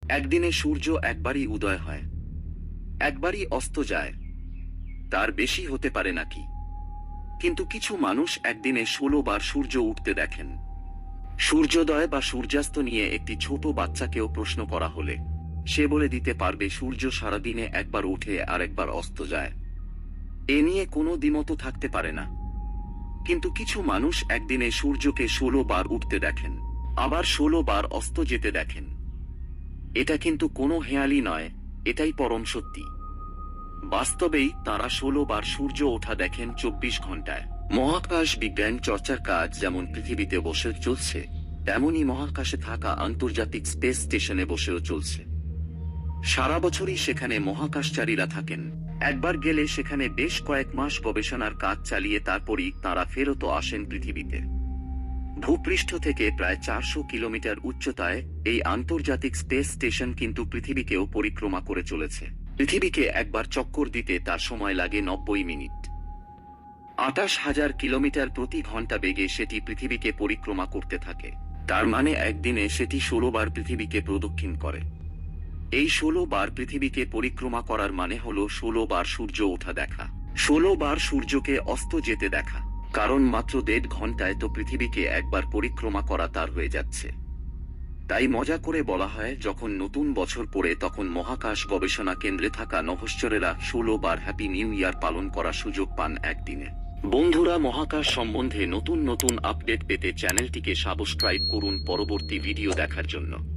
একদিনে সূর্য একবারই উদয় হয়, একবারই অস্ত যায়, তার বেশি হতে পারে নাকি? কিন্তু কিছু মানুষ একদিনে ১৬ বার সূর্য উঠতে দেখেন। সূর্যোদয় বা সূর্যাস্ত নিয়ে একটি ছোট বাচ্চাকেও প্রশ্ন করা হলে সে বলে দিতে পারবে সূর্য সারাদিনে একবার উঠে আর একবার অস্ত যায়। এ নিয়ে কোনো দ্বিমত থাকতে পারে না। কিন্তু কিছু মানুষ একদিনে সূর্যকে ১৬ বার উঠতে দেখেন, আবার ১৬ বার অস্ত যেতে দেখেন। এটা কিন্তু কোনো হেঁয়ালি নয়, এটাই পরম সত্যি। বাস্তবেই তারা ১৬ বার সূর্য ওঠা দেখেন ২৪ ঘন্টায়। মহাকাশ বিজ্ঞান চর্চার কাজ যেমন পৃথিবীতে বসে চলছে, তেমনি মহাকাশে থাকা আন্তর্জাতিক স্পেস স্টেশনে বসেও চলছে। সারা বছরই সেখানে মহাকাশচারীরা থাকেন। একবার গেলে সেখানে বেশ কয়েক মাস গবেষণার কাজ চালিয়ে তারপরই তারা ফেরত আসেন পৃথিবীতে। ভূপৃষ্ঠ থেকে প্রায় ৪০০ কিলোমিটার উচ্চতায় এই আন্তর্জাতিক স্পেস স্টেশন কিন্তু পৃথিবীকেও পরিক্রমা করে চলেছে। পৃথিবীকে একবার চক্কর দিতে তার সময় লাগে ৯০ মিনিট। ২৮,০০০ কিলোমিটার প্রতি ঘন্টা বেগে সেটি পৃথিবীকে পরিক্রমা করতে থাকে। তার মানে একদিনে সেটি ১৬ বার পৃথিবীকে প্রদক্ষিণ করে। এই ১৬ বার পৃথিবীকে পরিক্রমা করার মানে হলো ১৬ বার সূর্য ওঠা দেখা, ১৬ বার সূর্যকে অস্ত যেতে দেখা। কারণ মাত্র ১.৫ ঘন্টায় তো পৃথিবীকে একবার পরিক্রমা করা তার হয়ে যাচ্ছে। তাই মজা করে বলা হয়, যখন নতুন বছর পড়ে তখন মহাকাশ গবেষণা কেন্দ্রে থাকা নভশ্চরেরা ১৬ বার হ্যাপি নিউ ইয়ার পালন করার সুযোগ পান একদিনে। বন্ধুরা, মহাকাশ সম্বন্ধে নতুন নতুন আপডেট পেতে চ্যানেলটিকে সাবস্ক্রাইব করুন পরবর্তী ভিডিও দেখার জন্য।